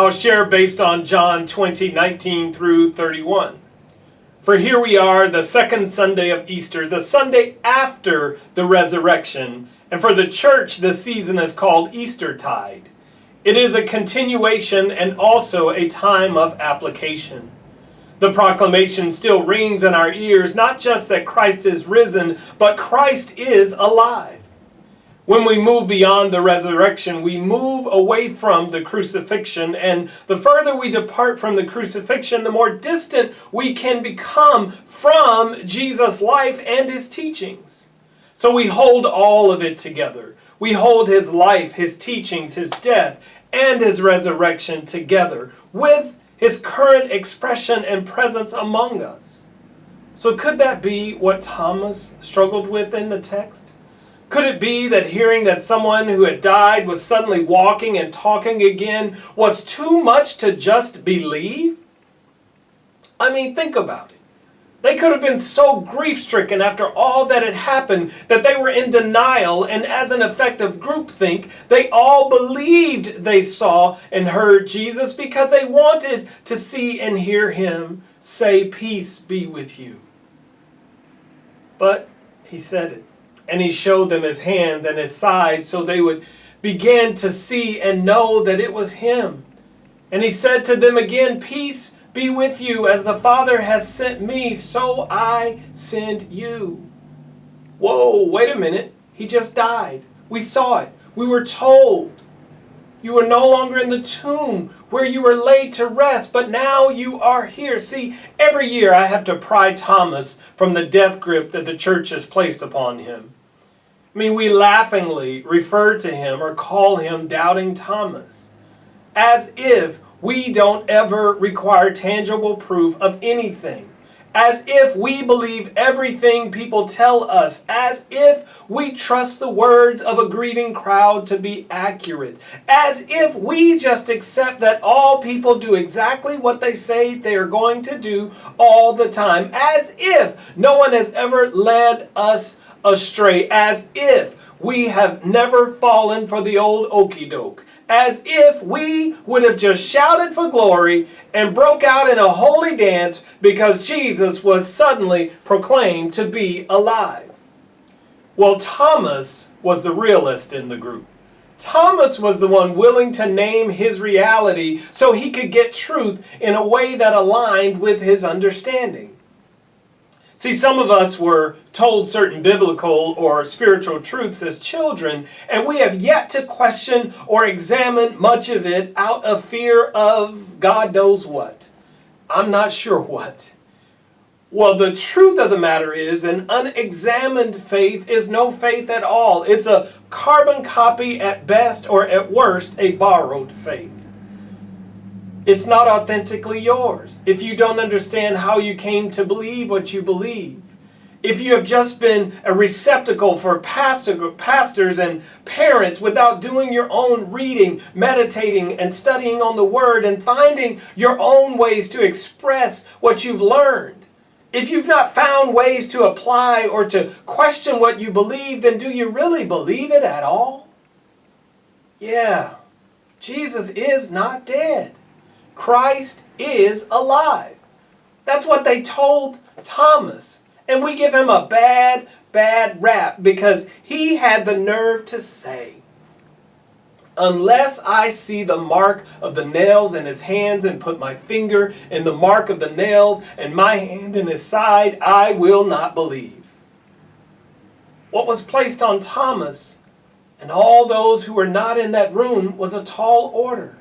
I'll share based on John 20:19 through 31. For here we are, the second Sunday of Easter, the Sunday after the resurrection, and for the church the season is called Eastertide. It is a continuation and also a time of application. The proclamation still rings in our ears, not just that Christ is risen, but Christ is alive. When we move beyond the resurrection, we move away from the crucifixion, and the further we depart from the crucifixion, the more distant we can become from Jesus' life and his teachings. So we hold all of it together. We hold his life, his teachings, his death, and his resurrection together with his current expression and presence among us. So could that be what Thomas struggled with in the text? Could it be that hearing that someone who had died was suddenly walking and talking again was too much to just believe? I mean, think about it. They could have been so grief-stricken after all that had happened that they were in denial, and as an effect of groupthink, they all believed they saw and heard Jesus because they wanted to see and hear him say, "Peace be with you." But he said it. And he showed them his hands and his side so they would begin to see and know that it was him. And he said to them again, "Peace be with you. As the Father has sent me, so I send you." Whoa, wait a minute. He just died. We saw it. We were told. You are no longer in the tomb where you were laid to rest, but now you are here. See, every year I have to pry Thomas from the death grip that the church has placed upon him. I mean, we laughingly refer to him or call him Doubting Thomas, as if we don't ever require tangible proof of anything, as if we believe everything people tell us, as if we trust the words of a grieving crowd to be accurate, as if we just accept that all people do exactly what they say they are going to do all the time, as if no one has ever led us astray, as if we have never fallen for the old okey doke, as if we would have just shouted for glory and broke out in a holy dance because Jesus was suddenly proclaimed to be alive. Well, Thomas was the realist in the group. Thomas was the one willing to name his reality so he could get truth in a way that aligned with his understanding. See, some of us were told certain biblical or spiritual truths as children, and we have yet to question or examine much of it out of fear of God knows what. I'm not sure what. Well, the truth of the matter is an unexamined faith is no faith at all. It's a carbon copy at best, or at worst, a borrowed faith. It's not authentically yours if you don't understand how you came to believe what you believe. If you have just been a receptacle for pastors and parents without doing your own reading, meditating, and studying on the Word and finding your own ways to express what you've learned. If you've not found ways to apply or to question what you believe, then do you really believe it at all? Yeah, Jesus is not dead. Christ is alive. That's what they told Thomas. And we give him a bad rap because he had the nerve to say, "Unless I see the mark of the nails in his hands and put my finger in the mark of the nails and my hand in his side, I will not believe." What was placed on Thomas and all those who were not in that room was a tall order.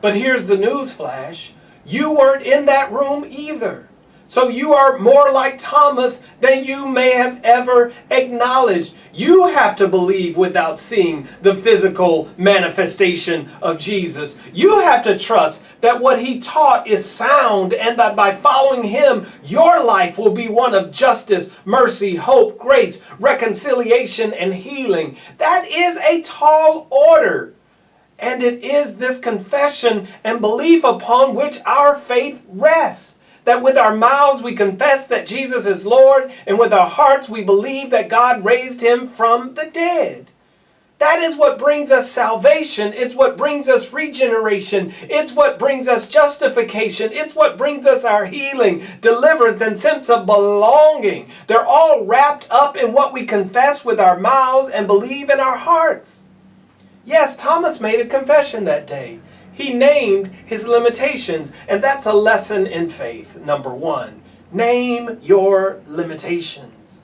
But here's the news flash. You weren't in that room either. So you are more like Thomas than you may have ever acknowledged. You have to believe without seeing the physical manifestation of Jesus. You have to trust that what he taught is sound and that by following him, your life will be one of justice, mercy, hope, grace, reconciliation, and healing. That is a tall order. And it is this confession and belief upon which our faith rests. That with our mouths we confess that Jesus is Lord, and with our hearts we believe that God raised him from the dead. That is what brings us salvation. It's what brings us regeneration. It's what brings us justification. It's what brings us our healing, deliverance, and sense of belonging. They're all wrapped up in what we confess with our mouths and believe in our hearts. Yes, Thomas made a confession that day. He named his limitations, and that's a lesson in faith. Number one, name your limitations.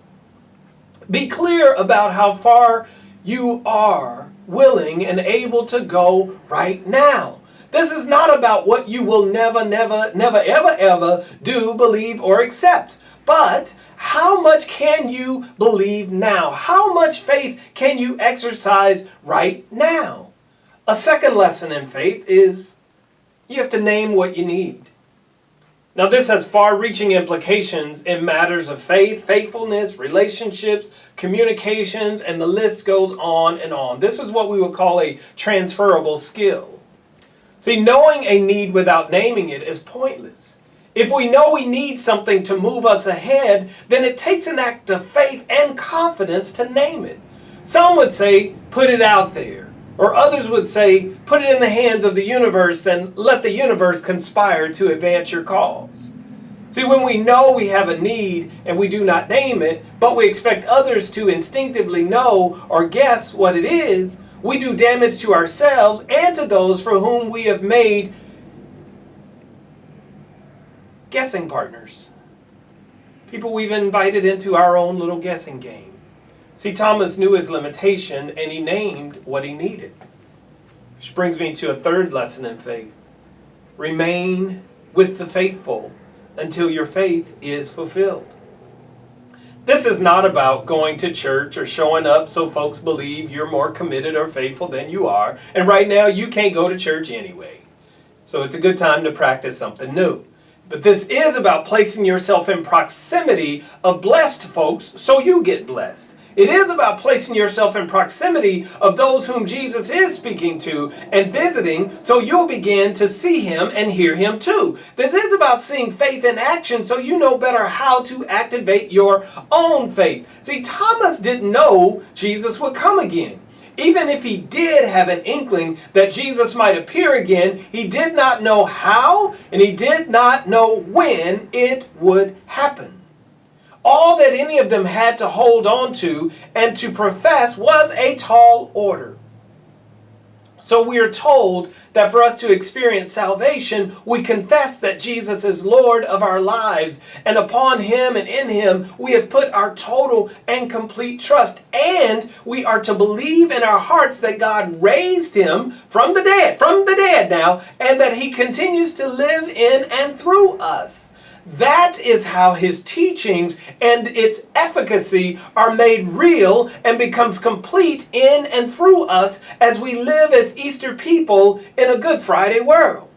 Be clear about how far you are willing and able to go right now. This is not about what you will never, ever do, believe, or accept. But how much can you believe now? How much faith can you exercise right now? A second lesson in faith is you have to name what you need. Now, this has far-reaching implications in matters of faith, faithfulness, relationships, communications, and the list goes on and on. This is what we would call a transferable skill. See, knowing a need without naming it is pointless. If we know we need something to move us ahead, then it takes an act of faith and confidence to name it. Some would say, put it out there. Or others would say, put it in the hands of the universe and let the universe conspire to advance your cause. See, when we know we have a need and we do not name it, but we expect others to instinctively know or guess what it is, we do damage to ourselves and to those for whom we have made guessing partners. People we've invited into our own little guessing game. See, Thomas knew his limitation and he named what he needed. Which brings me to a third lesson in faith. Remain with the faithful until your faith is fulfilled. This is not about going to church or showing up so folks believe you're more committed or faithful than you are. And right now you can't go to church anyway. So it's a good time to practice something new. But this is about placing yourself in proximity of blessed folks so you get blessed. It is about placing yourself in proximity of those whom Jesus is speaking to and visiting so you'll begin to see him and hear him too. This is about seeing faith in action so you know better how to activate your own faith. See, Thomas didn't know Jesus would come again. Even if he did have an inkling that Jesus might appear again, he did not know how and he did not know when it would happen. All that any of them had to hold on to and to profess was a tall order. So we are told that for us to experience salvation, we confess that Jesus is Lord of our lives, and upon him and in him we have put our total and complete trust, and we are to believe in our hearts that God raised him from the dead now, and that he continues to live in and through us. That is how his teachings and its efficacy are made real and becomes complete in and through us as we live as Easter people in a Good Friday world.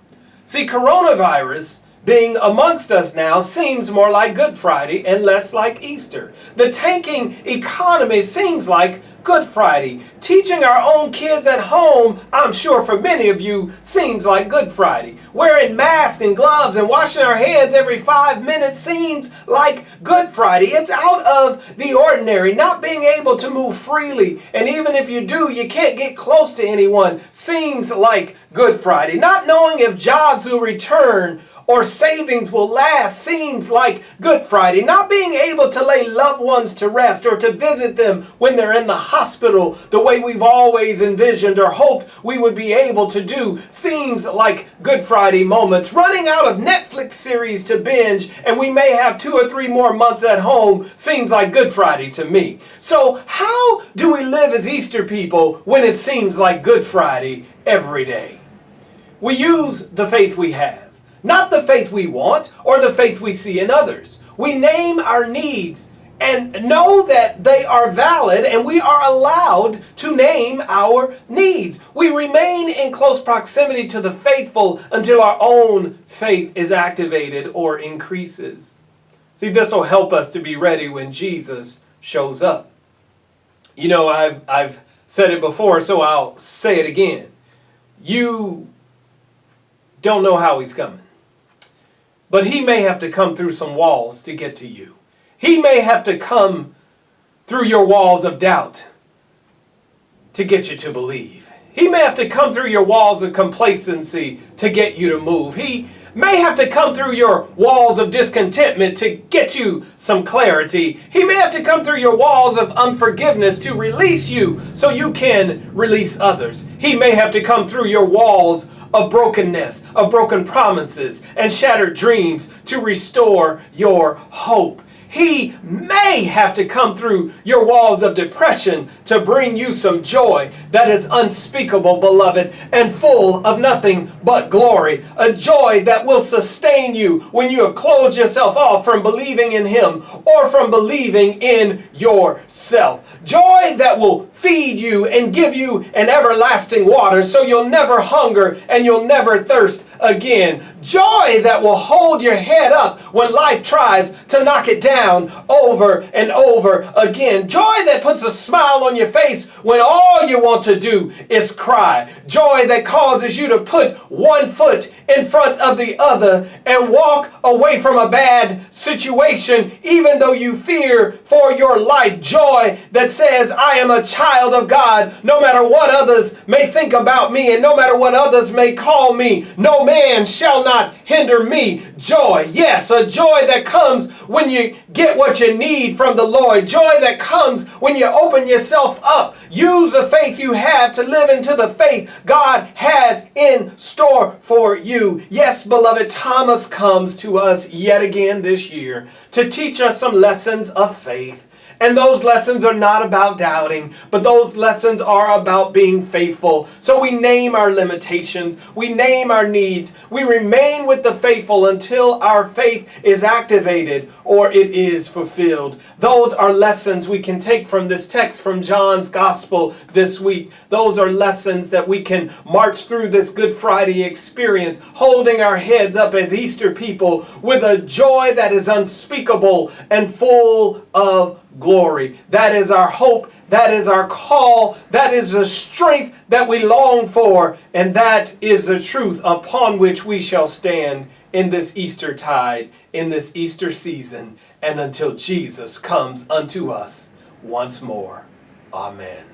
See, coronavirus being amongst us now seems more like Good Friday and less like Easter. The tanking economy seems like Good Friday. Teaching our own kids at home, I'm sure for many of you, seems like Good Friday. Wearing masks and gloves and washing our hands every 5 minutes seems like Good Friday. It's out of the ordinary. Not being able to move freely, and even if you do, you can't get close to anyone, seems like Good Friday. Not knowing if jobs will return or savings will last seems like Good Friday. Not being able to lay loved ones to rest or to visit them when they're in the hospital the way we've always envisioned or hoped we would be able to do seems like Good Friday moments. Running out of Netflix series to binge and we may have 2 or 3 more months at home seems like Good Friday to me. So how do we live as Easter people when it seems like Good Friday every day? We use the faith we have. Not the faith we want or the faith we see in others. We name our needs and know that they are valid and we are allowed to name our needs. We remain in close proximity to the faithful until our own faith is activated or increases. See, this will help us to be ready when Jesus shows up. You know, I've said it before, so I'll say it again. You don't know how he's coming. But he may have to come through some walls to get to you. He may have to come through your walls of doubt. to get you to believe. He may have to come through your walls of complacency to get you to move. He may have to come through your walls of discontentment to get you some clarity. He may have to come through your walls of unforgiveness to release you so you can release others. He may have to come through your walls of brokenness, of broken promises and shattered dreams to restore your hope. He may have to come through your walls of depression to bring you some joy that is unspeakable, beloved, and full of nothing but glory. A joy that will sustain you when you have closed yourself off from believing in Him or from believing in yourself. Joy that will feed you and give you an everlasting water so you'll never hunger and you'll never thirst again. Joy that will hold your head up when life tries to knock it down over and over again. Joy that puts a smile on your face when all you want to do is cry. Joy that causes you to put one foot in front of the other and walk away from a bad situation even though you fear for your life. Joy that says, I am a child of God no matter what others may think about me and no matter what others may call me. No man shall not hinder me. Joy, yes, a joy that comes when you get what you need from the Lord. Joy that comes when you open yourself up. Use the faith you have to live into the faith God has in store for you. Yes, beloved, Thomas comes to us yet again this year to teach us some lessons of faith. And those lessons are not about doubting, but those lessons are about being faithful. So we name our limitations, we name our needs, we remain with the faithful until our faith is activated or it is fulfilled. Those are lessons we can take from this text from John's Gospel this week. Those are lessons that we can march through this Good Friday experience, holding our heads up as Easter people with a joy that is unspeakable and full of glory. That is our hope. That is our call. That is the strength that we long for. And that is the truth upon which we shall stand in this Easter tide, in this Easter season, and until Jesus comes unto us once more. Amen.